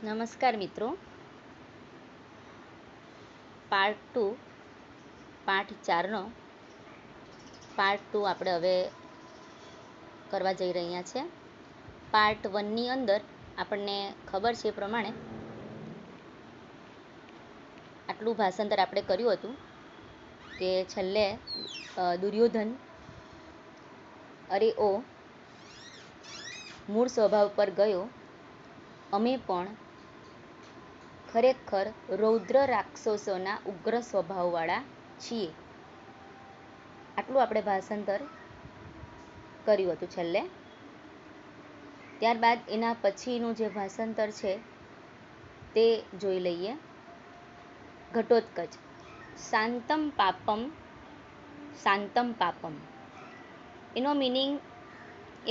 નમસ્કાર મિત્રો, પાર્ટ 2 પાઠ 4નો પાર્ટ 2 આપણે હવે કરવા જઈ રહ્યા છે. પાર્ટ 1ની અંદર આપણને ખબર છે એ પ્રમાણે આટલું ભાષાંતર આપણે કર્યું હતું કે છેલ્લે દુર્યોધન અરે ઓ મૂળ સ્વભાવ પર ગયો, અમે પણ ખરેખર રૌદ્ર રાક્ષસોના ઉગ્ર સ્વભાવવાળા છીએ. આટલું આપણે ભાષાંતર કર્યું હતું છેલ્લે. ત્યારબાદ એના પછીનું જે ભાષાંતર છે તે જોઈ લઈએ. ઘટોત્કચ. શાંતમ પાપમ શાંતમ પાપમ, એનો મિનિંગ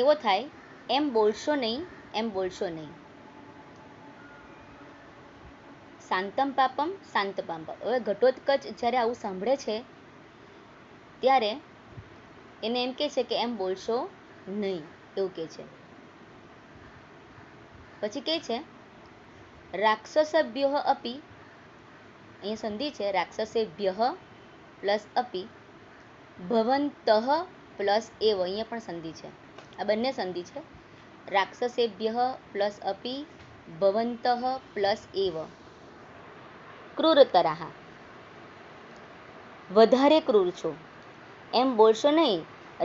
એવો થાય, એમ બોલશો નહીં, એમ બોલશો નહીં. શાંતમ પાપમ શાંત પાપમ. હવે ઘટોત્કચ જ્યારે આવું સાંભળે છે ત્યારે એને એમ કહે છે કે એમ બોલશો નહીં, એવું કહે છે. પછી કહે છે રાક્ષસભ્ય અપી, અહીંયા સંધિ છે, રાક્ષસેભ્ય પ્લસ અપી, ભવંતઃ પ્લસ એવ, અહીંયા પણ સંધિ છે. આ બંને સંધિ છે. રાક્ષસેભ્ય પ્લસ અપી, ભવંતઃ પ્લસ એવ. ક્રૂરતરાહ, વધારે ક્રૂર છો, એમ બોલશો નહીં,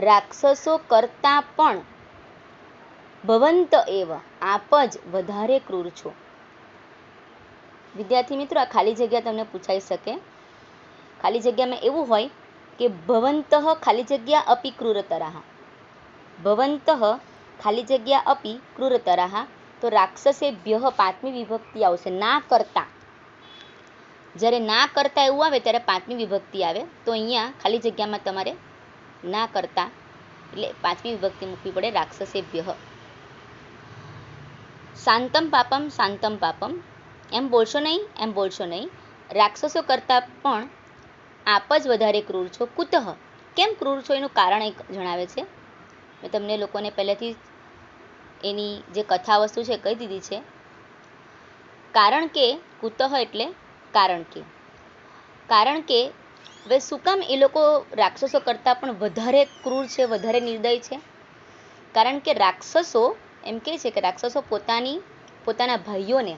રાક્ષસો કરતા પણ, ભવંત એવ, આપ જ વધારે ક્રૂર છો. વિદ્યાર્થી મિત્રો, આ ખાલી જગ્યા તમને પૂછાઈ શકે. ખાલી જગ્યામાં એવું હોય કે ભવંતઃ ખાલી જગ્યા અપી ક્રૂરતરાહ, ભવંતઃ ખાલી જગ્યા અપી ક્રૂરતરાહ, તો રાક્ષસેભ્ય પાંચમી વિભક્તિ આવશે, ના કરતા. જ્યારે ના કરતા એવું આવે ત્યારે પાંચમી વિભક્તિ આવે, તો અહીંયા ખાલી જગ્યામાં તમારે ના કરતા એટલે પાંચમી વિભક્તિ મૂકવી પડે, રાક્ષસેભ્ય. શાંતમ પાપમ શાંતમ પાપમ, એમ બોલશો નહીં, એમ બોલશો નહીં, રાક્ષસો કરતાં પણ આપ જ વધારે ક્રૂર છો. કુતઃ, કેમ ક્રૂર છો એનું કારણ એક જણાવે છે. મેં તમને લોકોને પહેલેથી એની જે કથા વસ્તુ છે કહી દીધી છે. કારણ કે, કુતઃ એટલે કારણ કે. કારણ કે હવે શું કામ એ લોકો રાક્ષસો કરતાં પણ વધારે ક્રૂર છે, વધારે નિર્દય છે? કારણ કે રાક્ષસો એમ કહે છે કે રાક્ષસો પોતાના ભાઈઓને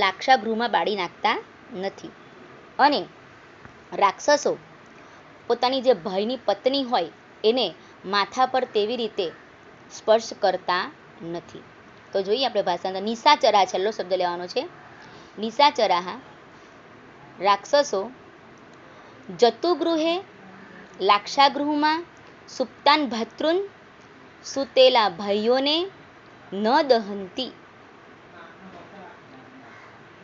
લાક્ષાગૃહમાં બાળી નાખતા નથી, અને રાક્ષસો પોતાની જે ભાઈની પત્ની હોય એને માથા પર તેવી રીતે સ્પર્શ કરતા નથી. તો જોઈએ આપણે ભાષાંતર. નિશાચરા છેલ્લો શબ્દ લેવાનો છે. નિશાચરાહ, રાક્ષસો જતુગૃહે લાક્ષાગૃહમાં સુપ્તાન ભાતૃન, સુતેલા ભાઈઓને ન દહંતી,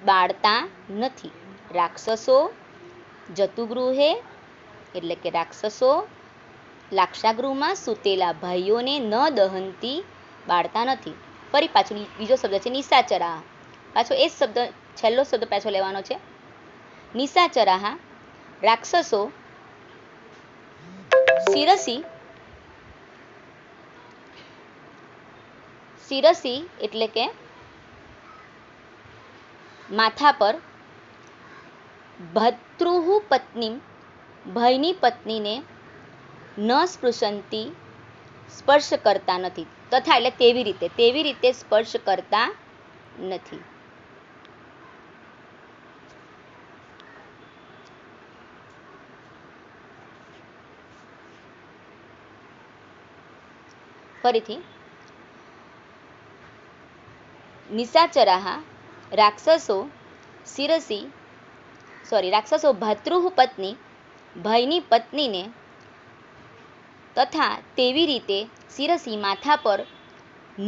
બાળતા નથી. રાક્ષસો જતુગૃહે એટલે કે રાક્ષસો લાક્ષાગૃહમાં સુતેલા ભાઈઓને ન દહંતી, બાળતા નથી. ફરી પાછું બીજો શબ્દ છે નિશાચરાહ. પાછો એ જ શબ્દ, છેલ્લો શબ્દ પાછો લેવાનો છે. નિશાચરાહ, રાક્ષસો શિરસી, શિરસી એટલે કે માથા પર, ભતૃઃ પત્ની, ભાઈની પત્નીને, ન સ્પૃશંતી, સ્પર્શ કરતા નથી. તથા એટલે તેવી રીતે સ્પર્શ કરતા નથી. ફરીથી. નિશાચરાહ, રાક્ષસો શિરસી રાક્ષસો ભાતૃઃ પત્ની, ભાઈની પત્નીને, તથા તેવી રીતે શિરસી માથા પર,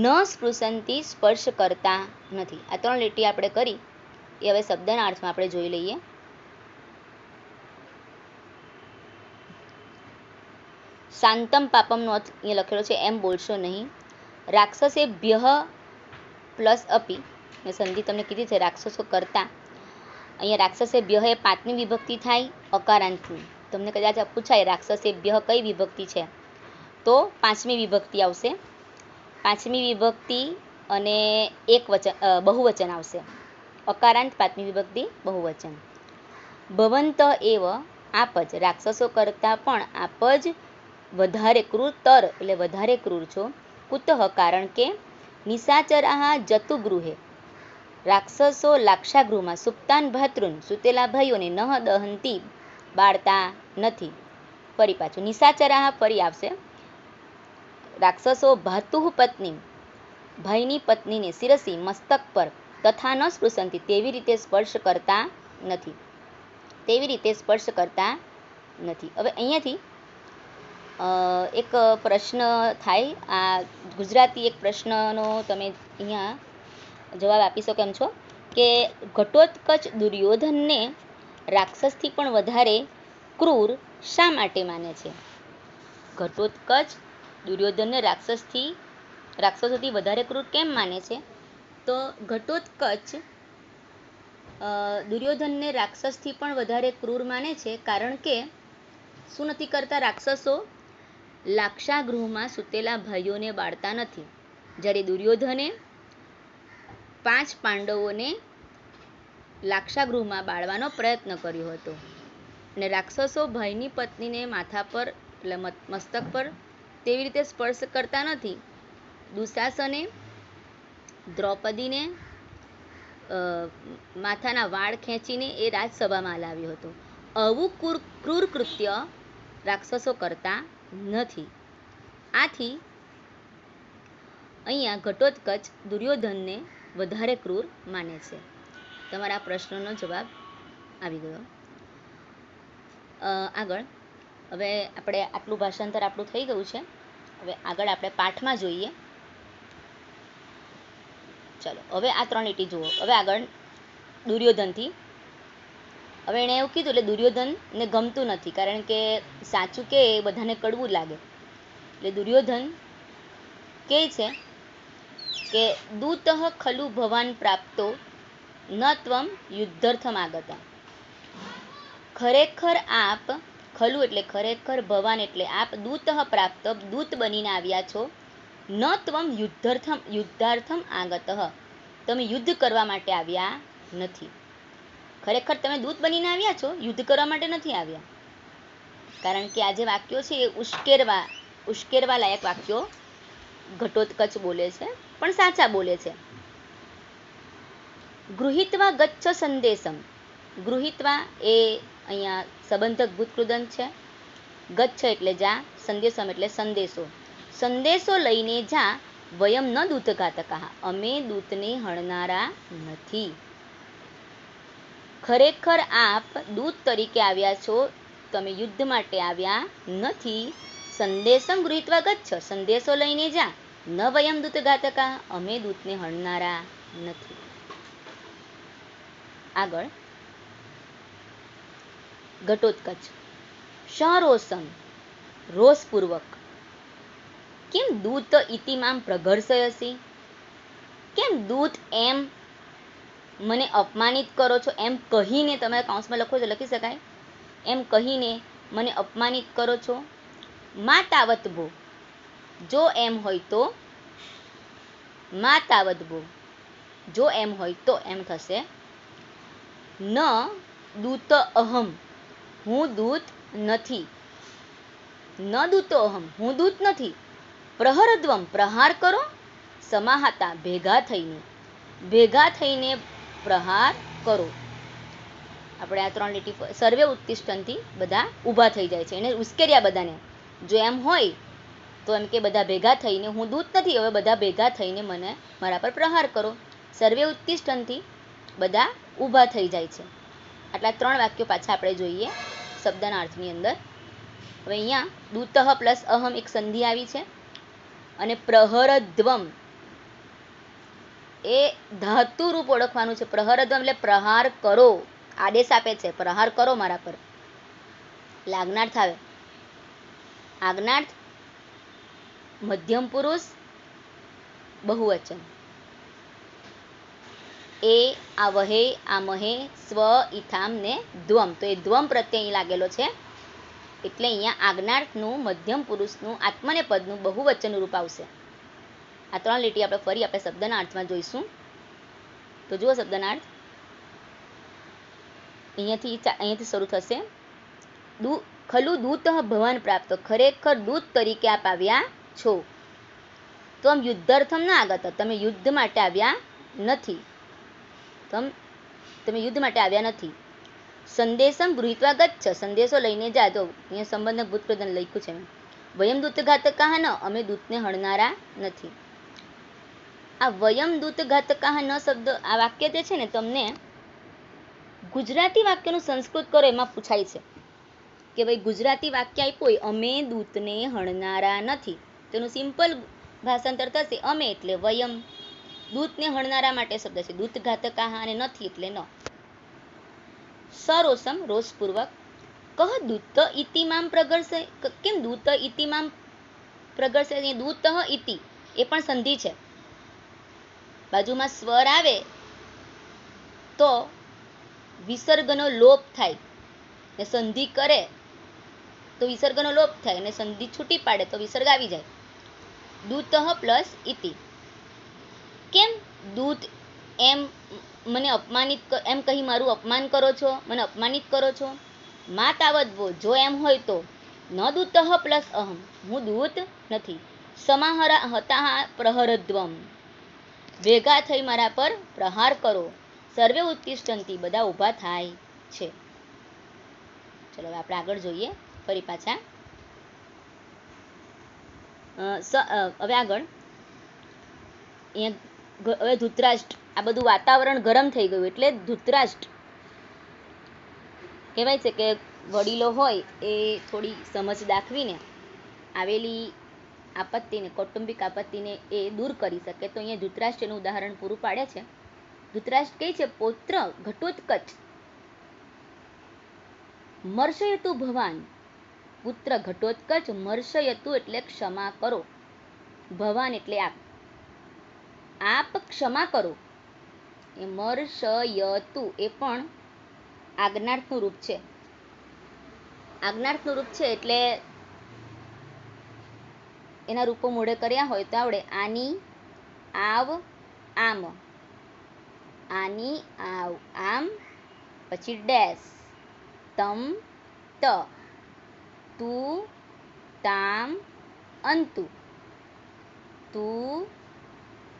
ન સ્પૃશંતી, સ્પર્શ કરતા નથી. આ 3 લીટી આપણે કરી એ હવે શબ્દના અર્થમાં આપણે જોઈ લઈએ. શાંતમ પાપમનો અર્થ અહીંયા લખેલો છે, એમ બોલશો નહીં. રાક્ષસેભ્ય પ્લસ અપી, મેં સંધિ તમને કીધી છે, રાક્ષસો કરતા. અહીંયા રાક્ષસેભ્ય એ પાંચમી વિભક્તિ થાય અકારાંતની. તમને કદાચ પૂછાય રાક્ષસેભ્ય કઈ વિભક્તિ છે, તો પાંચમી વિભક્તિ આવશે. પાંચમી વિભક્તિ અને બહુવચન આવશે. અકારાંત પાંચમી વિભક્તિ બહુવચન. ભવંત એવ આપ જ, રાક્ષસો કરતાં પણ આપ જ વધારે ક્રૂરતર એટલે વધારે ક્રૂર છો. કુતઃ કારણ કે, નિશાચરાઃ જતુગૃહે રાક્ષસો લાક્ષાગૃહમાં સુપ્તાન ભાતૃન સુતેલા ભાઈઓને નહ દહંતી બાળતા નથી. ફરી પાછું નિશાચરાઃ ફરી આવશે. રાક્ષસો ભાતુઃ પત્ની ભાઈની પત્નીને શિરસી મસ્તક પર તથા ન સ્પૃશંતી તેવી રીતે સ્પર્શ કરતા નથી. તેવી રીતે સ્પર્શ કરતા નથી. હવે અહીંયાથી એક પ્રશ્ન થાય. આ ગુજરાતી એક પ્રશ્નનો તમે અહીંયા જવાબ આપી શકો એમ છો કે ઘટોત્કચ દુર્યોધનને રાક્ષસથી પણ વધારે ક્રૂર શા માટે માને છે? ઘટોત્કચ દુર્યોધનને રાક્ષસોથી વધારે ક્રૂર કેમ માને છે? તો ઘટોત્કચ દુર્યોધનને રાક્ષસથી પણ વધારે ક્રૂર માને છે કારણ કે શું નથી કરતા? રાક્ષસો લાક્ષાગૃહમાં સૂતેલા ભાઈઓને બાળતા નથી. જ્યારે દુર્યોધને 5 પાંડવોને લાક્ષાગૃહમાં બાળવાનો પ્રયત્ન કર્યો હતો. અને રાક્ષસો ભાઈની પત્નીને માથા પર એટલે મસ્તક પર તેવી રીતે સ્પર્શ કરતા નથી. દુશાસને દ્રૌપદીને માથાના વાળ ખેંચીને એ રાજસભામાં લાવ્યો હતો. આવું ક્રૂર કૃત્ય રાક્ષસો કરતા નથી. આથી અહીંયા ઘટોત્કચ દુર્યોધનને વધારે ક્રૂર માને છે. તમારા પ્રશ્નનો જવાબ આવી ગયો. આગળ હવે આપણે આટલું ભાષાંતર આપણું થઈ ગયું છે. હવે આગળ આપણે પાઠમાં જોઈએ. ચલો હવે આ 3 લીટી જુઓ. હવે આગળ દુર્યોધનથી. હવે એણે એવું કીધું એટલે દુર્યોધનને ગમતું નથી કારણ કે સાચું કે એ બધાને કડવું લાગે. એટલે દુર્યોધન કહે છે કે દૂતઃ ખલુ ભવાન પ્રાપ્તો ન ત્વમ યુદ્ધર્થમ આગતા. ખરેખર આપ, ખલુ એટલે ખરેખર, ભવાન એટલે આપ, દૂતઃ પ્રાપ્ત દૂત બનીને આવ્યા છો, ન ત્વમ યુદ્ધાર્થમ આગતઃ તમે યુદ્ધ કરવા માટે આવ્યા નથી. ખરેખર તમે દૂત બનીને આવ્યા છો, યુદ્ધ કરવા માટે નથી આવ્યા. કારણ કે આ જે વાક્યો છે એ ઉશ્કેરવા લાયક વાક્યો ઘટોત્કચ બોલે છે, પણ સાચા બોલે છે. ગૃહીત્વા ગચ્છ સંદેશમ. ગૃહીત્વા એ અહીંયા સંબંધક ભૂતકૃદંત છે. ગચ્છ એટલે જા, સંદેશમ એટલે સંદેશો. સંદેશો લઈને જા, વયમ ન દૂતઘાતકાઃ અમે દૂતને હણનારા નથી. ખરેખર આપ દૂત તરીકે આવ્યા છો, તમે યુદ્ધ માટે આવ્યા નથી. સંદેશમ ગૃહીત્વા ગચ્છ સંદેશો લઈને જા, ન વયમ દૂતઘાતકાઃ અમે દૂતને હણનારા નથી. આગળ ઘટોત્કચ સરોષમ રોષપૂર્વક. કેમ દૂત ઇતિમામ પ્રઘર્ષયસી. કેમ દૂત એમ મને અપમાનિત કરો છો? એમ કહીને, તમે કૌંસમાં લખો તો લખી શકાય, એમ કહીને મને અપમાનિત કરો છો. મા તાવત ભો, જો એમ હોય તો, મા તાવત ભો જો એમ હોય તો એમ થશે. ન દૂત અહમ હું દૂત નથી. ન દૂતો અહમ હું દૂત નથી. પ્રહરદ્વમ પ્રહાર કરો. સમાહતા ભેગા થઈને પ્રહાર કરો. આપણે આ 3 લીટી સર્વે ઉત્તિષ્ઠંથી બધા ઊભા થઈ જાય છે. એને ઉશ્કેર્યા બધાને. જો એમ હોય તો એમ કે બધા ભેગા થઈને, હું દૂત નથી, હવે બધા ભેગા થઈને મને મારા પર પ્રહાર કરો. સર્વે ઉત્તિષ્ઠંથી બધા ઊભા થઈ જાય છે. આટલા 3 વાક્યો પાછા આપણે જોઈએ શબ્દના અર્થની અંદર. હવે અહીંયા દૂતઃ પ્લસ અહમ એક સંધિ આવી છે. અને પ્રહરદ્વમ એ ધાતુ રૂપ ઓળખવાનું છે. પ્રહરદ્વમ એટલે પ્રહાર કરો, આદેશ આપે છે, પ્રહાર કરો મારા પર. એટલે આજ્ઞાર્થ આવે. આજ્ઞાર્થ મધ્યમ પુરુષ બહુવચન. એ આવહે આમહે સ્વ ઇથામ ને દ્વમ. તો એ દ્વમ પ્રત્યય અહીં લાગેલો છે એટલે અહીંયા આજ્ઞાર્થનું મધ્યમ પુરુષનું આત્મનેપદનું બહુવચન રૂપ આવશે. આ 3 લીટી આપણે ફરી આપણે શબ્દના અર્થમાં જોઈશું. તો જુઓ શબ્દના અર્થ. અહીંયાથી શરૂ થશે. ખલુ દૂત ભવાન પ્રાપ્ત, ખરેખર દૂત તરીકે આપ આવ્યા છો. તો આમ યુદ્ધાર્થમ ના આગત, તમે યુદ્ધ માટે આવ્યા નથી. તમે યુદ્ધ માટે આવ્યા નથી. સંદેશમ ગૃહીત્વા ગચ્છ, સંદેશો લઈને જા. તો અહીંયા સંબંધક ભૂતપ્રધાન લખ્યું છે મેં. વયમ દૂતઘાતકાહ ન, અમે દૂતને હણનારા નથી. આ વયમ દૂતઘાતકાહ ન શબ્દ, આ વાક્ય જે છે ને, તમને ગુજરાતી વાક્યનું સંસ્કૃત કરો એમાં પૂછાય છે કે ભાઈ ગુજરાતી વાક્ય આપ્યું હોય, અમે દૂતને હણનારા નથી, તેનું સિમ્પલ ભાષાંતર થશે અમે એટલે વયમ. દૂતને હણનારા માટે શબ્દ છે, દૂતઘાતકાહ અને નથી એટલે ન. સરોષમ રોષપૂર્વક. કહ દૂત ઇતિમામ પ્રગર્ષય, કેમ દૂત ઇતિમામ પ્રગર્ષય? દૂત ઇતિ એ પણ સંધિ છે. બાજુમાં સ્વર આવે તો વિસર્ગનો લોપ થાય, ને સંધિ કરે તો વિસર્ગનો લોપ થાય, અને સંધિ છૂટી પાડે તો વિસર્ગ આવી જાય. દૂત પ્લસ ઇતિ. કેમ દૂત એમ મને અપમાનિત, એમ કહી મારું અપમાન કરો છો, મને અપમાનિત કરો છો? મા તાવદ્વો, જો એમ હોય તો ન દૂત પ્લસ અહમ, હું દૂત નથી. સમાહરા હતા પ્રહરદ્વમ, ભેગા થઈ મારા પર પ્રહાર કરો. સર્વે ઉત્તિષ્ઠન્તિ, બધા ઊભા થાય છે. ચલો હવે આપણે આગળ જોઈએ ફરી પાછા. હવે આગળ હવે ધૃતરાષ્ટ્ર, આ બધું વાતાવરણ ગરમ થઈ ગયું એટલે ધૃતરાષ્ટ્ર કહેવાય છે કે વડીલો હોય એ થોડી સમજ દાખવીને આવેલી આપત્તિને, કૌટુંબિક આપત્તિને એ દૂર કરી શકે. તો અહીંયા ધૃતરાષ્ટ્રનું ઉદાહરણ પૂરું પાડે છે. ધૃતરાષ્ટ્ર કહે છે, પૌત્ર ઘટોત્કચ મર્ષયતુ ભવાન, પુત્ર ઘટોત્કચ મર્ષયતુ એટલે ક્ષમા કરો, ભવાન એટલે આપ, આપ ક્ષમા કરો. એ મર્ષયતુ એ પણ આજ્ઞાર્થનું રૂપ છે. આજ્ઞાર્થનું રૂપ છે એટલે એના રૂપો મોઢે કર્યા હોય તો આવડે. આની, આવ, આમ, આની, આવ, આમ, પછી ડેશ, તમ, ત, તું, તામ, અંતુ, તું,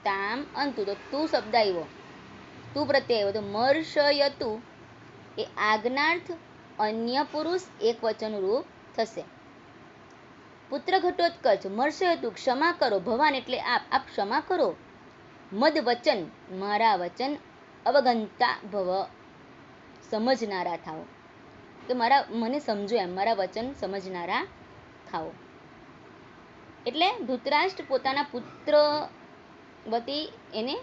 તામ, અંતુ. તો તું શબ્દ આવ્યો, તું પ્રત્યય આવ્યો. તો મર્ષયતુ એ આજ્ઞાર્થ અન્ય પુરુષ એક વચનનું રૂપ થશે. પુત્ર ઘટોત્કચ મર્ષયતુ ક્ષમા કરો, ભવાન એટલે આપ, આપ ક્ષમા કરો. મદ વચન મારા વચન, અવગંતા ભવ સમજનારા થાઓ, કે મને સમજો એમ, મારા વચન સમજનારા થાઓ. એટલે ધૃતરાષ્ટ્ર પોતાના પુત્ર વતી એને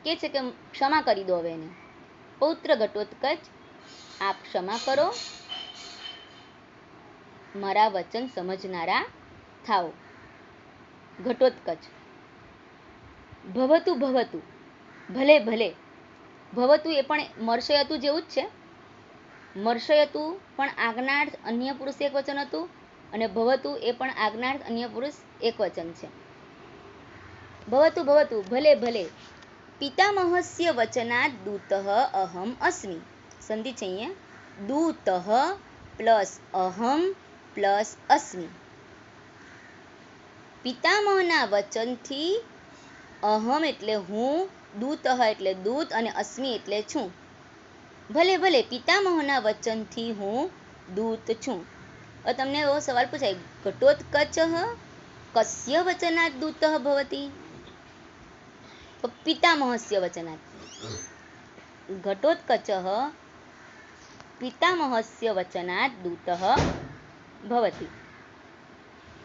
કે છે કે ક્ષમા કરી દો હવે એને. પૌત્ર ઘટોત્કચ આપ ક્ષમા કરો, મારા વચન સમજનારા થાઓ. ઘટોત્કચ ભવતુ ભવતુ, ભલે ભલે. ભવતુ એ પણ મર્ષયતુ જેવું જ છે. મર્ષયતુ પણ આજ્ઞાર્થ અન્ય પુરુષ એક વચન હતું, અને ભવતુ એ પણ આજ્ઞાર્થ અન્ય પુરુષ એક વચન છે. ભવતુ ભવતુ, ભલે ભલે. પિતામહસ્ય વચનાદ દૂતઃ અહમ અસ્મિ. સંધિ છે અહીંયા. દૂતઃ પ્લસ અહમ પ્લસ અસ્મિ. પિતામહના વચનથી અહમ એટલે હું, દૂતઃ એટલે દૂત, અને અસ્મિ એટલે છું. ભલે ભલે, પિતામહના વચનથી હું દૂત છું. હવે તમને એવો સવાલ પૂછાય, ઘટોત્કચ કસ્ય વચનાદ દૂતઃ ભવતિ? પિતામહસ્ય વચનાદ. ઘટોત્કચ પિતામહસ્ય વચનાદ દૂતઃ ભવતિ.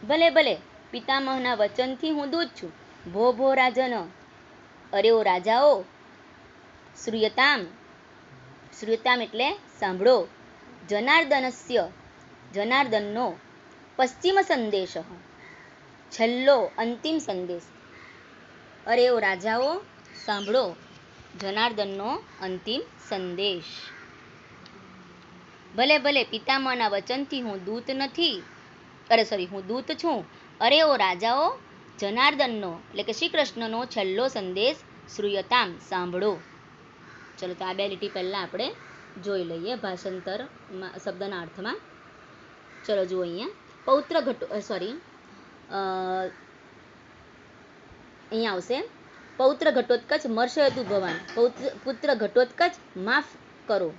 ભલે ભલે, પિતામહના વચનથી હું દૂત છું. ભો ભો રાજન, અરે ઓ રાજાઓ. શ્રૂયતામ, શ્રૂયતામ એટલે સાંભળો. જનાર્દનસ્ય, જનાર્દનનો. પશ્ચિમ સંદેશ, છેલ્લો અંતિમ સંદેશ. અરે ઓ રાજાઓ સાંભળો, જનાર્દનનો અંતિમ સંદેશ. ભલે ભલે, પિતામહના વચનથી હું દૂત નથી, હું દૂત છું. અરે ઓ રાજાઓ, જનાર્દનનો એટલે કે શ્રી કૃષ્ણનો છેલ્લો સંદેશ શ્રૂયતામ સાંભળો. ચલો તો આ બે લીટી પહેલા આપણે જોઈ લઈએ ભાષાંતર શબ્દના અર્થમાં. ચલો જુઓ અહીંયા પૌત્ર અહીંયા આવશે પૌત્ર ઘટોત્કચ મર્ષયતુ ભવાન, પુત્ર ઘટોત્કચ માફ કરો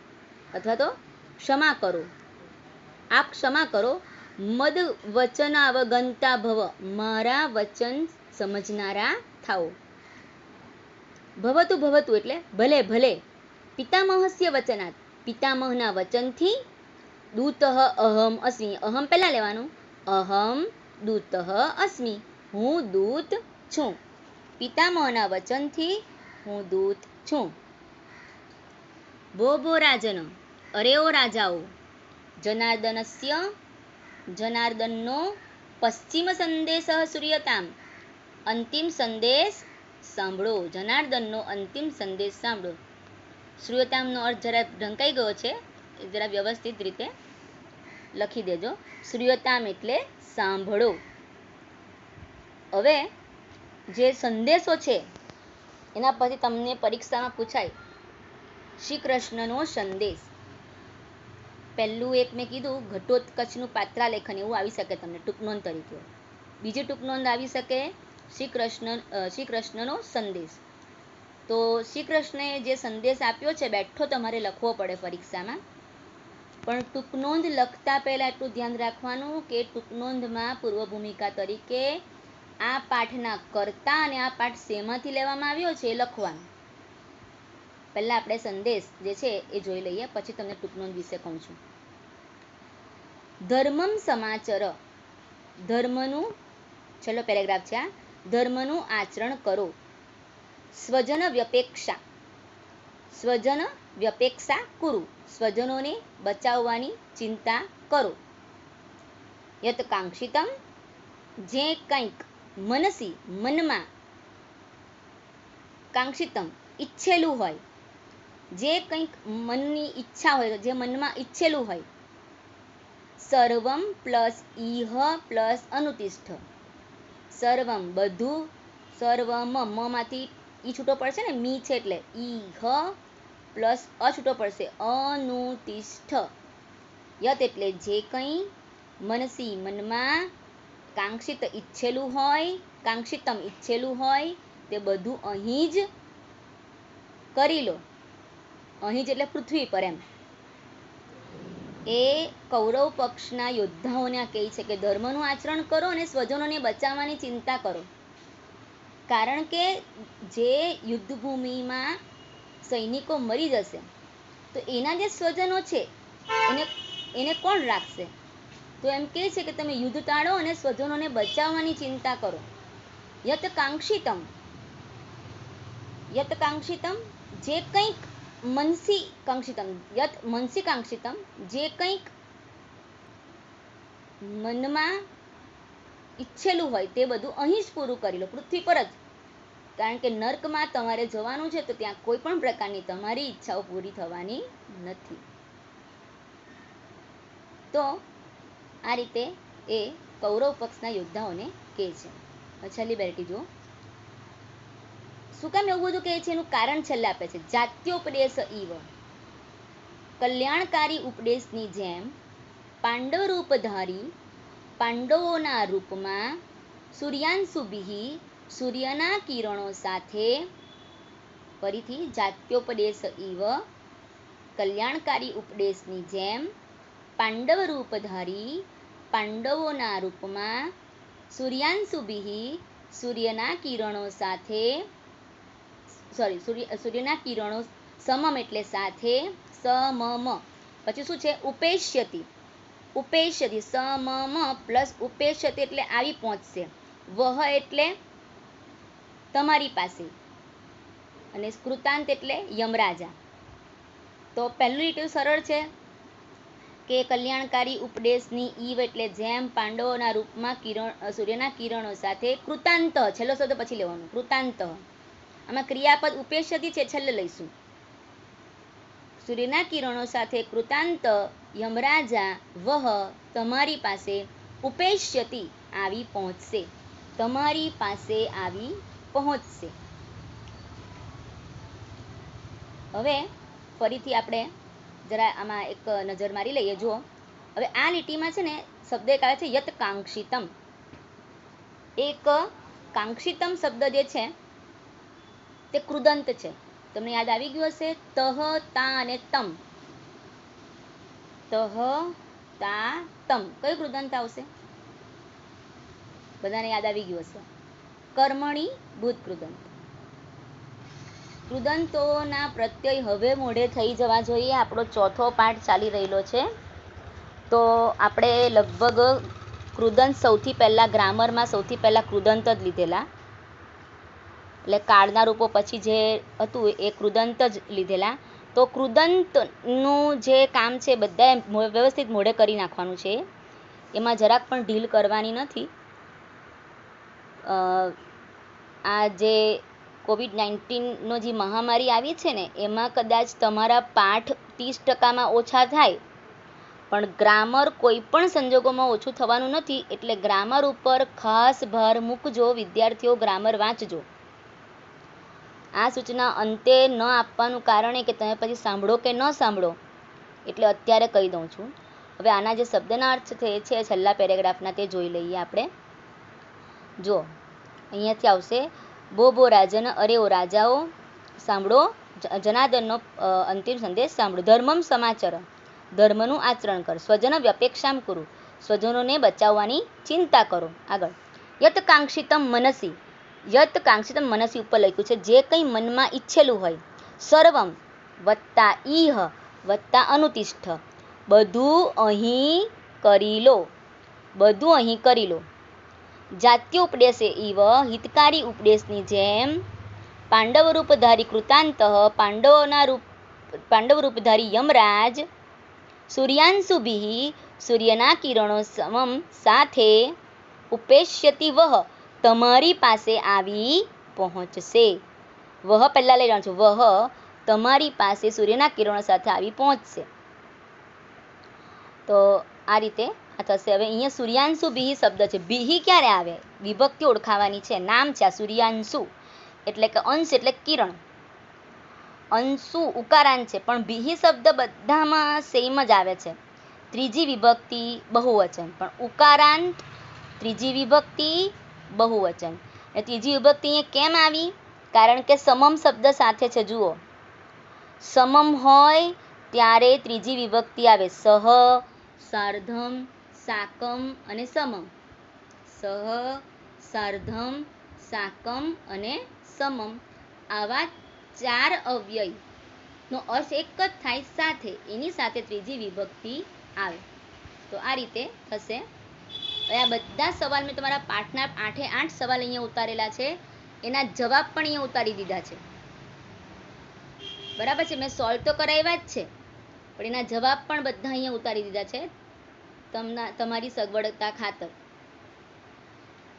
અથવા તો ક્ષમા કરો, આપ ક્ષમા કરો. મદ વચનાવગંતા ભવ, મારા વચન સમજનારા થાઓ. ભવતુ ભવતુ એટલે ભલે ભલે. પિતામહસ્ય વચનાત, પિતામહના વચનથી. દૂતઃ અહમ અસ્મિ, અહમ પહેલા લેવાનું. અહમ દૂતઃ અસ્મિ, હું દૂત છું. પિતામહના વચનથી હું દૂત છું. ભો ભો રાજન, અરે ઓ રાજાઓ. જનાર્દનસ્ય, જનાર્દનનો પશ્ચિમ સંદેશ સૂર્યતામ, અંતિમ સંદેશ સાંભળો. જનાર્દનનો અંતિમ સંદેશ સાંભળો. સૂર્યતામનો અર્થ જરા ઢંકાઈ ગયો છે, જરા વ્યવસ્થિત રીતે લખી દેજો. સૂર્યતામ એટલે સાંભળો. હવે જે સંદેશો છે એના પછી તમને પરીક્ષામાં પૂછાય શ્રી કૃષ્ણનો સંદેશ. પહેલું એક મેં કીધું ઘટોત્કચનું પાત્રાલેખન, એવું આવી શકે તમને ટૂંકનોંધ તરીકે. બીજી ટૂંકનોંધ આવી શકે શ્રી કૃષ્ણનો સંદેશ. તો શ્રી કૃષ્ણએ જે સંદેશ આપ્યો છે બેઠો તમારે લખવો પડે પરીક્ષામાં. પણ ટૂંકનોંધ લખતા પહેલા એટલું ધ્યાન રાખવાનું કે ટૂંકનોંધમાં પૂર્વ ભૂમિકા તરીકે આ પાઠના કર્તા અને આ પાઠ શેમાંથી લેવામાં આવ્યો છે એ લખવાનું. પહેલા આપણે સંદેશ જે છે એ જોઈ લઈએ, પછી તમને ટૂંકનોંધ વિશે કહું છું. ધર્મમ સમાચર, ધર્મનું છેલ્લો પેરેગ્રાફ છે આ. ધર્મનું આચરણ કરો. સ્વજન વ્યપેક્ષા, સ્વજન વ્યપેક્ષા કુરુ, સ્વજનોને બચાવવાની ચિંતા કરો. યત કાંક્ષિતમ, જે કંઈક મનસી મનમાં, કાંક્ષિતમ ઈચ્છેલું હોય, જે કંઈક મનની ઈચ્છા હોય, જે મનમાં ઈચ્છેલું હોય. સર્વમ પ્લસ ઈહ પ્લસ અનુતિષ્ઠ, સર્વમ બધું, સર્વમ માંથી ઈ છૂટો પડશે ને, મી છે એટલે ઈહ પ્લસ અ છૂટો પડશે અનુતિષ્ઠ. યત એટલે જે કંઈ, મનસી મનમાં, કાંક્ષિત ઈચ્છેલું હોય, કાંક્ષિતમ ઈચ્છેલું હોય તે બધું અહીં જ કરી લો. અહીં જ એટલે પૃથ્વી પર એમ. એ કૌરવ પક્ષના યોદ્ધાઓને કહે છે કે ધર્મનું આચરણ કરો અને સ્વજનોને બચાવવાની ચિંતા કરો. કારણ કે જે યુદ્ધભૂમિમાં સૈનિકો મરી જશે તો એના જે સ્વજનો છે એને કોણ રાખશે? તો એમ કહે છે કે તમે યુદ્ધ ટાળો અને સ્વજનોને બચાવવાની ચિંતા કરો. યત કાંક્ષિતમ, યત કાંક્ષિતમ જે કંઈક, મનસી કાંક્ષિતમ, યત મનસી કાંક્ષિતમ જે કંઈક મનમાં ઈચ્છેલું હોય તે બધું અહીં જ પૂરું કરી લો, પૃથ્વી પર જ. કારણ કે નર્કમાં તમારે જવાનું છે તો ત્યાં કોઈ પણ પ્રકારની તમારી ઈચ્છાઓ પૂરી થવાની નથી. તો આ રીતે એ કૌરવ પક્ષના યોદ્ધાઓને કહે છે. છેલ્લી બેઠી જુઓ. શું કામ એવું બધું કહે છે એનું કારણ છેલ્લે આપે છે. જાત્યોપદેશ ઈવ, કલ્યાણકારી ઉપદેશની જેમ પાંડવ રૂપધારી પાંડવોના રૂપમાં સૂર્યાંશુભિ સૂર્યના કિરણો સાથે, ફરીથી જાત્યોપદેશ ઈવ કલ્યાણકારી ઉપદેશની જેમ પાંડવ રૂપધારી પાંડવોના રૂપમાં સૂર્યાંશુભિ સૂર્યના કિરણો સાથે, સૂર્યના કિરણો સમમ એટલે સાથે, સમમ પછી શું છે ઉપેશ્યતિ, ઉપેશ્યતિ સમમ પ્લસ ઉપેશ્યતિ એટલે આવી પહોંચશે. વહ એટલે તમારી પાસે અને કૃતાંત એટલે યમરાજા. તો પહેલું રીત સરળ છે કે કલ્યાણકારી ઉપદેશની ઈવ એટલે જેમ પાંડવોના રૂપમાં સૂર્યના કિરણો સાથે, કૃતાંત છેલ્લો શબ્દ પછી લેવાનો, કૃતાંત. આમાં ક્રિયાપદ ઉપેશ્યતિ છે, છેલ્લે લઈશું. સૂર્યના કિરણો સાથે કૃતાંત યમરાજા વહ તમારી પાસે, ઉપેશ્યતિ આવી પહોંચશે, તમારી પાસે આવી પહોંચશે. હવે ફરીથી આપણે જરા આમાં એક નજર મારી લઈએ. જુઓ, હવે આ લીટીમાં છે ને શબ્દ એક આવે છે યત કાંક્ષિતમ. એક કાંક્ષિતમ શબ્દ જે છે તે કૃદંત છે. તમને યાદ આવી ગયું હશે, તહ, તા અને તમ. તહ, તા, તમ કયું કૃદંત આવશે? બધાને યાદ આવી ગયું હશે, કર્મણી ભૂત કૃદંત. કૃદંતોના પ્રત્યય હવે મોઢે થઈ જવા જોઈએ. આપણો ચોથો પાઠ ચાલી રહેલો છે, તો આપણે લગભગ કૃદંત સૌથી પહેલાં ગ્રામરમાં સૌથી પહેલાં કૃદંત જ લીધેલા. એટલે કાળના રૂપો પછી જે હતું એ કૃદંત જ લીધેલા. તો કૃદંતનું જે કામ છે બધાએ વ્યવસ્થિત મોઢે કરી નાખવાનું છે. એમાં જરાક પણ ઢીલ કરવાની નથી. આ જે COVID-19નો જે મહામારી આવી છે ને, એમાં કદાચ તમારા પાઠ 30%માં ઓછા થાય, પણ ગ્રામર કોઈ પણ સંજોગોમાં ઓછું થવાનું નથી. એટલે ગ્રામર ઉપર ખાસ ભાર મૂકજો. વિદ્યાર્થીઓ ગ્રામર વાંચજો. આ સૂચના અંતે ન આપવાનું કારણ કે તમે પછી સાંભળો કે ન સાંભળો, એટલે અત્યારે કહી દઉં છું. હવે આના જે શબ્દના અર્થ છે છેલ્લા પેરેગ્રાફના, તે જોઈ લઈએ આપણે. જો અહીંયાથી આવશે, બો રાજન, અરે ઓ રાજાઓ, સાંભળો જનાર્દનનો અંતિમ સંદેશ સાંભળો. ધર્મમ સમાચર, ધર્મનું આચરણ કર. સ્વજન વ્યપેક્ષામ કરું, સ્વજનોને બચાવવાની ચિંતા કરો. આગળ, યત કાંક્ષિતમ મનસી, યત કાંક્ષિતમ મનસી ઉપર લખ્યું છે જે કંઈ મનમાં ઈચ્છેલું હોય. સર્વમ વત્તા ઈહ વત્તા અનુતિષ્ઠ, બધું અહીં કરી લો, બધું અહીં કરી લો. જાત્ય ઉપદેશે ઇવ, હિતકારી ઉપદેશની જેમ. પાંડવ રૂપધારી કૃતાંત, પાંડવ રૂપધારી યમરાજ. સૂર્યાંશુભિ, સૂર્યના કિરણો સમમ સાથે. ઉપેશ્યતિ વહ, તમારી પાસે આવી પહોંચશે. વહ પહેલાં લઈ લેવાનું છે, વહ તમારી પાસે સૂર્યના કિરણો સાથે આવી પહોંચશે. તો આ રીતે આ થશે. હવે અહીંયા સૂર્યાંશુ બિહી શબ્દ છે. બિહી ક્યારે આવે? વિભક્તિ ઓળખાવાની છે. નામ છે આ સૂર્યાંશુ, એટલે કે અંશ એટલે કિરણ. અંશુ ઉકારાંત છે, પણ બિહી શબ્દ બધામાં સેમ જ આવે છે. ત્રીજી વિભક્તિ બહુવચન, પણ ઉકારાંત ત્રીજી વિભક્તિ બહુવચન. એ ત્રીજી વિભક્તિ અહીંયા કેમ આવી? કારણ કે સમમ શબ્દ સાથે છે. જુઓ, સમમ હોય ત્યારે ત્રીજી વિભક્તિ આવે. સહ, સાર્ધમ, સાકમ અને સમમ. સહ, સાર્ધમ, સાકમ અને સમમ, આવા 4 અવ્યયનો અર્થ એક જ થાય, સાથે. એની સાથે ત્રીજી વિભક્તિ આવે. તો આ રીતે થશે. હવે આ બધા સવાલ મેં તમારા પાઠના 8 સવાલ અહીંયા ઉતારેલા છે. એના જવાબ પણ અહીંયા ઉતારી દીધા છે. બરાબર છે, મેં સોલ્વ તો કરાવ્યા જ છે, પણ એના જવાબ પણ બધા અહીંયા ઉતારી દીધા છે તમારી સગવડતા ખાતર.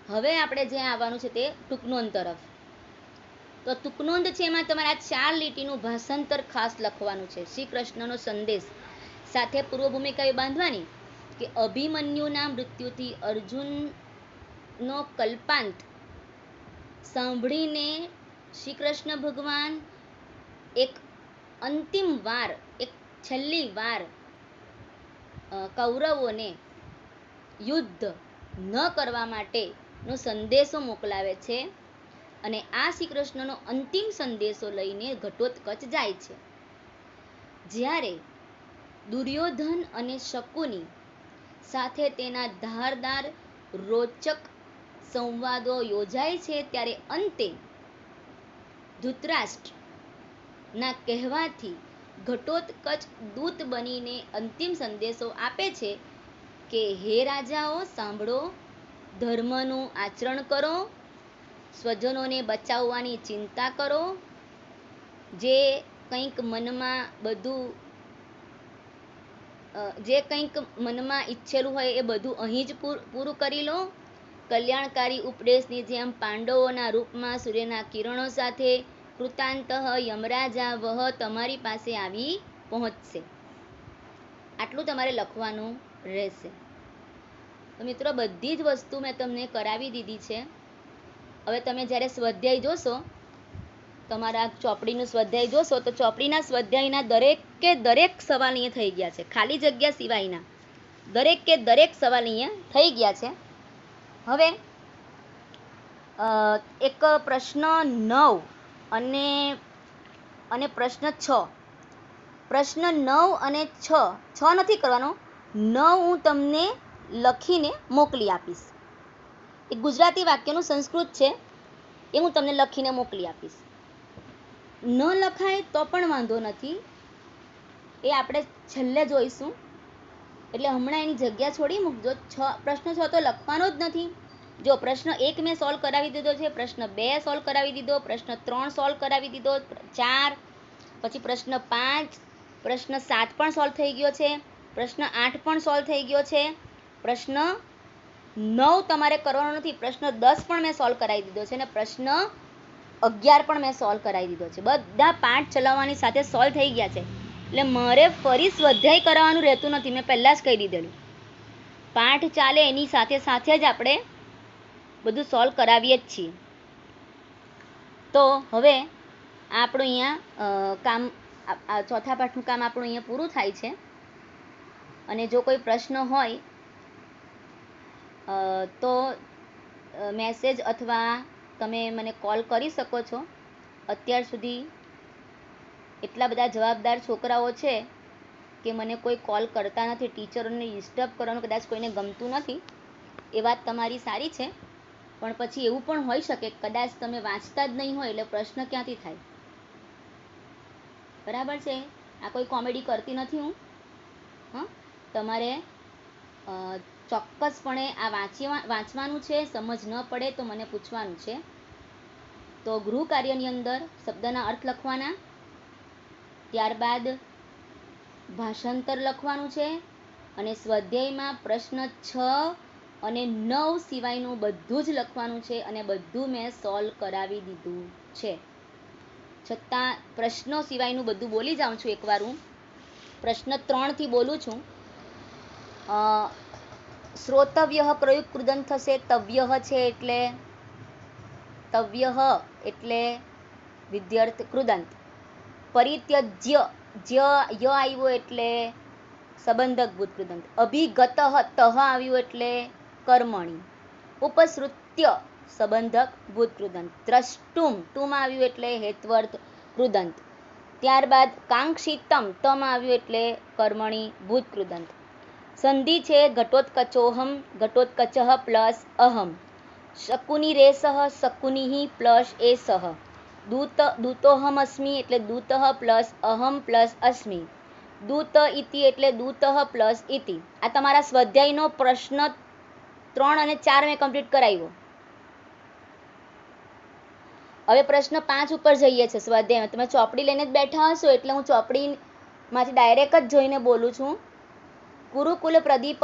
હવે આપણે જે આવવાનું છે તે ટૂંકનોંધ તરફ. તો ટૂંકનોંધ છે એમાં તમારે આ 4 લીટીનું ભાષાંતર ખાસ લખવાનું છે. શ્રી કૃષ્ણનો સંદેશ સાથે પૂર્વ ભૂમિકા એ બાંધવાની કે અભિમન્યુના મૃત્યુથી અર્જુનનો કલ્પાંત સાંભળીને શ્રી કૃષ્ણ ભગવાન એક અંતિમ વાર, એક છેલ્લી વાર કૌરવોને યુદ્ધ ન કરવા માટેનો સંદેશો મોકલાવે છે. અને આ શ્રી કૃષ્ણનો અંતિમ સંદેશો લઈને ઘટોત્કચ જાય છે. જ્યારે દુર્યોધન અને શકુની સાથે તેના ધારદાર રોચક સંવાદો યોજાય છે, ત્યારે અંતે ધૃતરાષ્ટ્રના કહેવાથી ઘટોત્કચ દૂત બનીને અંતિમ સંદેશો આપે છે કે હે રાજાઓ, સાંભળો, ધર્મનું આચરણ કરો, સ્વજનોને બચાવવાની ચિંતા કરો, જે કંઈક મનમાં ઈચ્છેલું હોય એ બધું અહીં જ પૂરું કરી લો. કલ્યાણકારી ઉપદેશની જેમ પાંડવોના રૂપમાં સૂર્યના કિરણો સાથે કૃતાંત યમરાજા વહ તમારી પાસે આવી પહોંચશે. આટલું તમારે લખવાનું રહેશે. તો મિત્રો, બધી જ વસ્તુ મેં તમને કરાવી દીધી છે. હવે તમે જ્યારે સ્વાધ્યાય જોશો તમારા ચોપડીનું સ્વાધ્યાય જોશો તો ચોપડીના સ્વાધ્યાયના દરેકે દરેક સવાલ અહીંયા થઈ ગયા છે, ખાલી જગ્યા સિવાયના દરેકે દરેક સવાલ અહીંયા થઈ ગયા છે. હવે એક પ્રશ્ન 9 અને પ્રશ્ન 6, પ્રશ્ન 9 અને 6 નથી કરવાનો, 9 હું તમને લખીને મોકલી આપીશ. એ ગુજરાતી વાક્યનું સંસ્કૃત છે, એ હું તમને લખીને મોકલી આપીશ. ન લખાય તો પણ વાંધો નથી, એ આપણે છેલ્લે જોઈશું. એટલે હમણાં એની જગ્યા છોડી મૂકજો. પ્રશ્ન 6 તો લખવાનો જ નથી. જો પ્રશ્ન 1 મેં સોલ્વ કરાવી દીધો છે, પ્રશ્ન 2 સોલ્વ કરાવી દીધો, પ્રશ્ન 3 સોલ્વ કરાવી દીધો, 4, પછી પ્રશ્ન 5, પ્રશ્ન 7 પણ સોલ્વ થઈ ગયો છે, પ્રશ્ન 8 પણ સોલ્વ થઈ ગયો છે, પ્રશ્ન 9 તમારે કરવાનો નથી, પ્રશ્ન 10 પણ મેં સોલ્વ કરાવી દીધો છે, અને પ્રશ્ન 11 પણ મેં સોલ્વ કરાવી દીધો છે. બધા પાઠ ચલાવવાની સાથે સોલ્વ થઈ ગયા છે. એટલે મારે ફરી સ્વાધ્યાય કરાવવાનું રહેતું નથી, મેં પહેલાં જ કહી દીધેલું. પાઠ ચાલે એની સાથે સાથે જ આપણે બધું સોલ્વ કરાવીએ જ છીએ. તો હવે આપણું અહીંયા કામ, ચોથા પાઠનું કામ આપણું અહીંયા પૂરું થાય છે. અને જો કોઈ પ્રશ્ન હોય તો મેસેજ અથવા તમે મને કોલ કરી શકો છો. અત્યાર સુધી એટલા બધા જવાબદાર છોકરાઓ છે કે મને કોઈ કોલ કરતા નથી. ટીચરોને ડિસ્ટર્બ કરવાનું કદાચ કોઈને ગમતું નથી, એ વાત તમારી સારી છે. પણ પછી એવું પણ હોઈ શકે કદાચ તમે વાંચતા જ નહીં હોય એટલે પ્રશ્ન ક્યાંથી થાય. બરાબર છે? આ કોઈ કોમેડી કરતી નથી હું. તમારે ચોક્કસપણે આ વાંચવાનું છે. સમજ ન પડે તો મને પૂછવાનું છે. તો ગૃહ કાર્યની અંદર શબ્દના અર્થ લખવાના, ત્યારબાદ ભાષાંતર લખવાનું છે, અને સ્વાધ્યાયમાં પ્રશ્ન 6 અને 9 સિવાયનું બધું જ લખવાનું છે. અને બધું મેં સોલ્વ કરાવી દીધું છે. છતાં પ્રશ્નો સિવાયનું બધું બોલી જાઉં છું. એકવાર હું પ્રશ્ન 3 થી બોલું છું. શ્રોતવ્ય પ્રયુક્ત કૃદંત થશે. તવ્ય છે એટલે તવ્ય એટલે વિદ્યાર્થ કૃદંત. પરિત્યજ્ય ય આવ્યો એટલે સંબંધક ભૂત કૃદંત. અભિગત તહ આવ્યું એટલે કર્મણી. ઉપસૃત્ય સંબંધક ભૂત કૃદંત. દ્રષ્ટુમ ટુમ આવ્યું એટલે હેત્વર્થ કૃદંત. ત્યારબાદ કાંક્ષિતમ તમ આવ્યું એટલે કર્મણી ભૂત કૃદંત. સંધિ છે ઘટોત્કચોહમ ઘટોત્કચઃ પ્લસ અહમ. શકુની રેસહ શકુનિ પ્લસ એસહ. દૂતોહમ અસ્મિ એટલે દૂતઃ પ્લસ અહમ પ્લસ અસ્મિ. દૂત ઇતિ એટલે દૂતઃ પ્લસ ઇતિ. આ તમારા સ્વાધ્યાયનો પ્રશ્ન 3 અને 4 મેં કમ્પ્લીટ કરાવ્યો. હવે પ્રશ્ન 5 ઉપર જઈએ છીએ સ્વાધ્યાયમાં. તમે ચોપડી લઈને જ બેઠા હશો એટલે હું ચોપડીમાંથી ડાયરેક્ટ જ જોઈને બોલું છું. કુરુકુલ પ્રદીપ,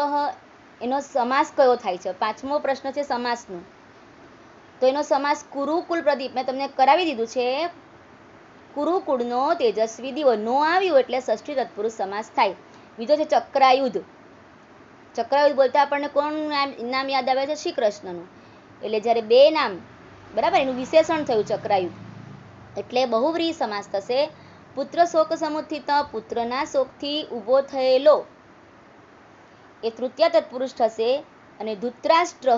એનો સમાસ કયો થાય છે? 5મો પ્રશ્ન છે સમાસનો. તો એનો સમાસ કુરુકુલ પ્રદીપ મેં તમને કરાવી દીધું છે. કુરુકુળનો તેજસ્વી દીવો. નો આવ્યું એટલે ષષ્ઠી તત્પુરુષ સમાસ થાય. બીજો છે ચક્રાયુધ. ચક્રાયુધ બોલતા આપણને કોણ નામ યાદ આવે છે? શ્રી કૃષ્ણનું. એટલે જ્યારે 2 નામ, બરાબર, એનું વિશેષણ થયું ચક્રાયુધ, એટલે બહુવ્રીહી સમાસ થશે. પુત્ર શોક સમુત્થિત, પુત્રના શોકથી ઊભો થયેલો, એ તૃતીય તત્પુરુષ થશે. અને ધૃતરાષ્ટ્ર,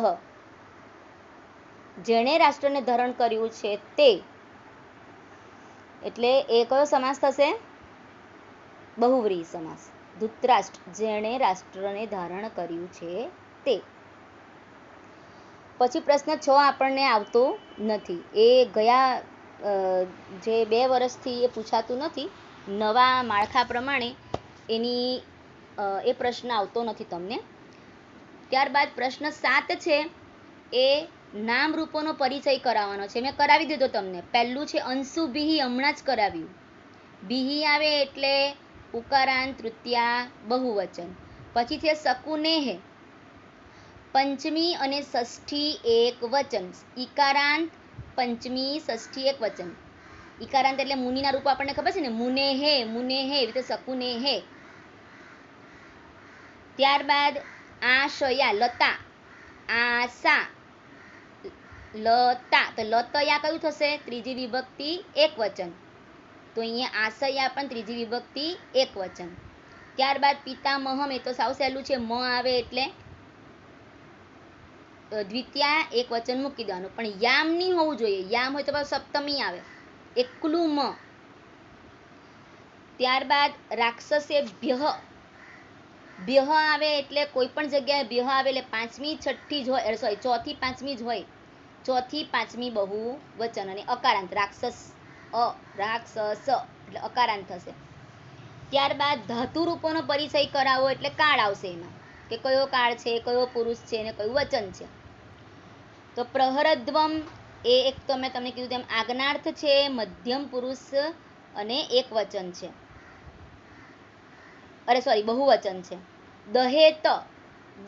જેણે રાષ્ટ્રને ધારણ કર્યું છે તે, એટલે એ કયો સમાસ થશે? બહુવ્રીહી સમાસ. ધૃતરાષ્ટ્ર, જેણે રાષ્ટ્રને ધારણ કર્યું છે તે. પછી પ્રશ્ન 6 આપણને આવતો નથી. એ ગયા જે 2 વર્ષથી એ પૂછાતું નથી. નવા માળખા પ્રમાણે એ પ્રશ્ન આવતો નથી તમને. ત્યારબાદ પ્રશ્ન 7 છે એ નામ રૂપોનો પરિચય કરાવવાનો છે. મેં કરાવી દીધો તમને. પહેલું છે અંશુ ભીહી, હમણાં જ કરાવ્યું. ભીહી આવે એટલે ઉકારાંત તૃતીયા બહુવચન. પછી છે શકુનેહ, પંચમી અને ષષ્ઠી એક વચન. ઈકારાંત પંચમી ષષ્ઠી એક વચન. ઈકારાંત એટલે મુનિના રૂપ આપણને ખબર છે ને, મુનેહે મુનેહે, એવી રીતે શકુનેહે. ત્યારબાદ આશયા લતા, આશા લતા, તો લતયા કયું થશે? ત્રીજી વિભક્તિ એક વચન. તો અહીંયા આશયા પણ ત્રીજી વિભક્તિ એક વચન. ત્યારબાદ પિતામહમ, એ તો સાવ સહેલું છે, મ આવે એટલે દ્વિતીયા એક વચન મૂકી દેવાનું. પણ યામ નહીં હોવું જોઈએ. યામ હોય તો પાછું સપ્તમી આવે, એકલું મ. ત્યારબાદ રાક્ષસે ભ્યહ, ભ્યહ આવે એટલે કોઈ પણ જગ્યાએ ભ્યહ આવે એટલે પાંચમી છઠ્ઠી જ હોય, સોરી ચોથી પાંચમી જ હોય, ચોથી પાંચમી બહુવચન અને અકારાંત. રાક્ષસ, રાક્ષસ એટલે અકારાંત થશે. ત્યારબાદ ધાતુ રૂપોનો પરિચય કરાવો એટલે કાળ આવશે એમાં, કે કયો કાળ છે, કયો પુરુષ છે અને કયું વચન છે. તો પ્રહરદ્વમ એ એક તો મેં તમને કીધું તેમ આજ્ઞાર્થ છે, મધ્યમ પુરુષ અને એક વચન છે, અરે સોરી બહુવચન છે. દહેત,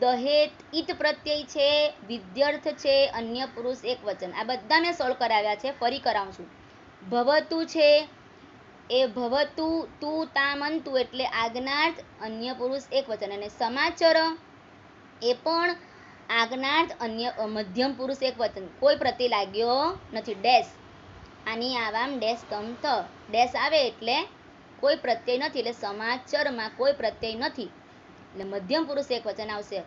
દહેત ઈત પ્રત્યય છે, વિદ્યાર્થ છે, અન્ય પુરુષ એક વચન. આ બધા મેં સોલ્વ કરાવ્યા છે, ફરી કરાવું છું. ભવતુ છે, એ ભવતુ તું તામંતુ એટલે આજ્ઞાર્થ, અન્ય પુરુષ એક વચન. અને સમાચર એ પણ આજ્ઞાર્થ, અન્ય મધ્યમ પુરુષ એક વચન. કોઈ પ્રત્યય લાગ્યો નથી. ડેશ, આની આવામ ડેશ તમ થ, ડેશ આવે એટલે કોઈ પ્રત્યય નથી, એટલે સમાચરમાં કોઈ પ્રત્યય નથી, એટલે મધ્યમ પુરુષ એક વચન આવશે.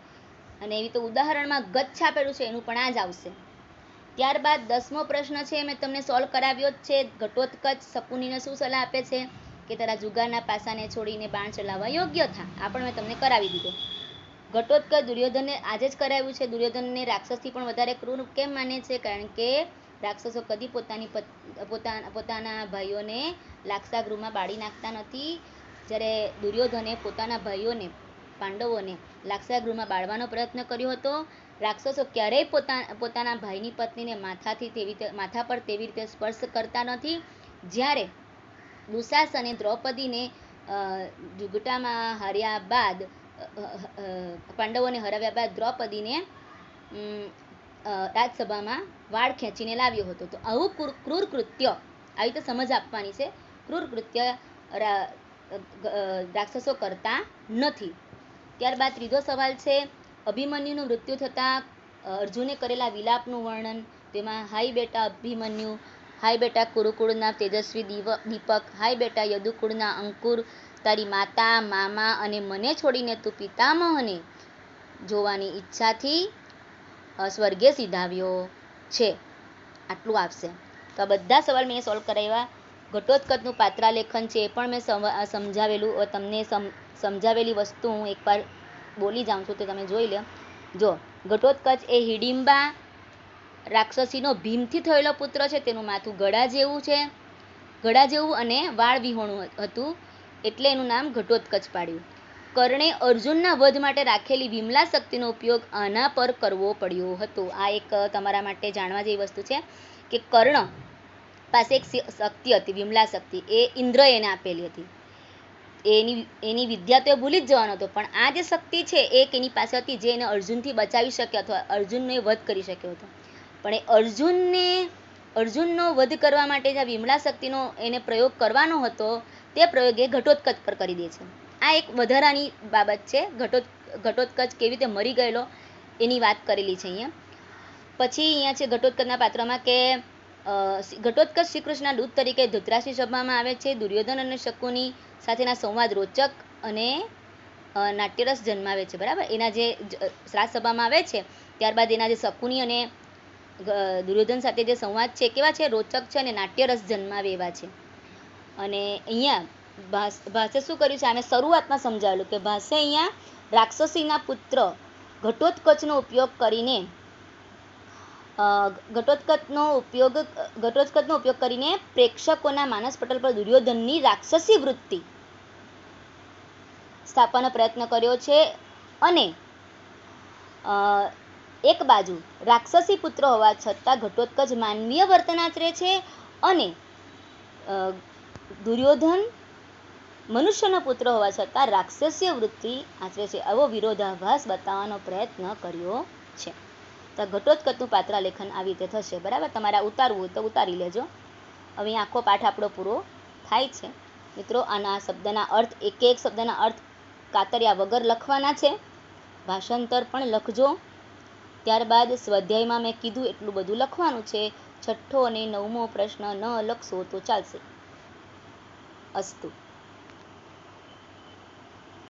અને એવી તો ઉદાહરણમાં ગચ્છ આપેલું છે, એનું પણ આ જ આવશે. ત્યારબાદ 10મો પ્રશ્ન છે, મેં તમને સોલ્વ કરાવ્યો જ છે. ઘટોત્કચ શકુનીને શું સલાહ આપે છે? કે તારા જુગારના પાસાને છોડીને બાણ ચલાવવા યોગ્ય થા. આ પણ મેં તમને કરાવી દીધો. ઘટોત્કચ દુર્યોધનને આજે જ કરાવ્યું છે. દુર્યોધનને રાક્ષસથી પણ વધારે ક્રૂર કેમ માને છે? કારણ કે રાક્ષસો કદી પોતાના ભાઈઓને લાક્ષાગૃહમાં બાળી નાખતા નથી. જ્યારે દુર્યોધને પોતાના ભાઈઓને, પાંડવોને લાક્ષાગૃહમાં બાળવાનો પ્રયત્ન કર્યો હતો. રાક્ષસો ક્યારેય પોતાના ભાઈની પત્નીને માથા પર તેવી રીતે સ્પર્શ કરતા નથી. જ્યારે દુશાસને દ્રૌપદીને જુગટામાં હાર્યા બાદ, પાંડવોને હરાવ્યા બાદ દ્રૌપદીને રાજસભામાં વાળ ખેંચીને લાવ્યો હતો. તો આવું ક્રૂર કૃત્ય, આવી રીતે સમજ આપવાની છે, ક્રૂર કૃત્ય રાક્ષસો કરતા નથી. ત્યારબાદ 3જો સવાલ છે, અભિમન્યુનું મૃત્યુ થતાં અર્જુને કરેલા વિલાપનું વર્ણન. તેમાં હાય બેટા અભિમન્યુ, હાય બેટા કુરુકુળના તેજસ્વી દીપક, હાય બેટા યદુકુળના અંકુર, તારી માતા, મામા અને મને છોડીને તું પિતામહને જોવાની ઈચ્છાથી સ્વર્ગે સીધાવ્યો છે. આટલું આવશે. તો આ બધા સવાલ મેં સોલ્વ કરાવ્યા. ઘટોત્કચનું પાત્રાલેખન છે, એ પણ મેં સમજાવેલું. તમને સમજાવેલી વસ્તુ હું એકવાર બોલી જાઉં છું, તો તમે જોઈ લો. જો ઘટોત્કચ એ હિડિંબા રાક્ષસીનો ભીમથી થયેલો પુત્ર છે. તેનું માથું ગળા જેવું છે, ગળા જેવું અને વાળ વિહોણું હતું, એટલે એનું નામ ઘટોત્કચ પાડ્યું. કર્ણે અર્જુનના વધ માટે રાખેલી વિમલા શક્તિનો ઉપયોગ આના પર કરવો પડ્યો હતો. આ એક તમારા માટે જાણવા જેવી વસ્તુ છે કે કર્ણ પાસે એક શક્તિ હતી, વિમલા શક્તિ. એ ઇન્દ્રએ એને આપેલી હતી. એની વિદ્યા તો એ ભૂલી જ જવાનો હતો, પણ આ જે શક્તિ છે એ એની પાસે હતી, જે એને અર્જુનથી બચાવી શક્યો અથવા અર્જુનને વધ કરી શક્યો હતો. પણ એ અર્જુનનો વધ કરવા માટે જે વિમલા શક્તિનો એને પ્રયોગ કરવાનો હતો, તે પ્રયોગ એ ઘટોત્કચ પર કરી દે છે. આ એક વધારાની બાબત છે. ઘટોત્કચ કેવી રીતે મરી ગયેલો એની વાત કરેલી છે અહીંયા. પછી અહીંયા છે ઘટોત્કચના પાત્રમાં કે ઘટોત્કચ શ્રી કૃષ્ણના દૂત તરીકે ધૃતરાષ્ટ્રની સભામાં આવે છે. દુર્યોધન અને શકુની સાથેના સંવાદ રોચક અને નાટ્યરસ જન્માવે છે. બરાબર, એના જે રાજસભામાં આવે છે ત્યારબાદ એના જે શકુની અને દુર્યોધન સાથે જે સંવાદ છે કેવા છે? રોચક છે અને નાટ્યરસ જન્માવે એવા છે. અને અહીંયા ભાસે શું કર્યું છે? આને શરૂઆતમાં સમજાવેલું કે ભાસે અહીંયા રાક્ષસીના પુત્ર ઘટોત્કચનો ઉપયોગ કરીને પ્રેક્ષકોના માનસ પટલ પર દુર્યોધનની રાક્ષસી વૃત્તિ સ્થાપવાનો પ્રયત્ન કર્યો છે. અને એક બાજુ રાક્ષસી પુત્ર હોવા છતાં ઘટોત્કચ માનવીય વર્તન આચરે છે અને દુર્યોધન મનુષ્યનો પુત્ર હોવા છતાં રાક્ષસીય વૃત્તિ આચરે છે. આવો વિરોધાભાસ બતાવવાનો પ્રયત્ન કર્યો છે. તો ઘટોત્કચનું પાત્રાલેખન આવી રીતે થશે. બરાબર, તમારે ઉતારવું હોય તો ઉતારી લેજો. હવે આખો પાઠ આપણો પૂરો થાય છે. મિત્રો, આના શબ્દના અર્થ, એક એક શબ્દના અર્થ કાતર્યા વગર લખવાના છે. ભાષાંતર પણ લખજો. ત્યારબાદ સ્વાધ્યાયમાં મેં કીધું એટલું બધું લખવાનું છે. 6ઠ્ઠો અને 9મો પ્રશ્ન ન લખશો તો ચાલશે. અસ્તુ.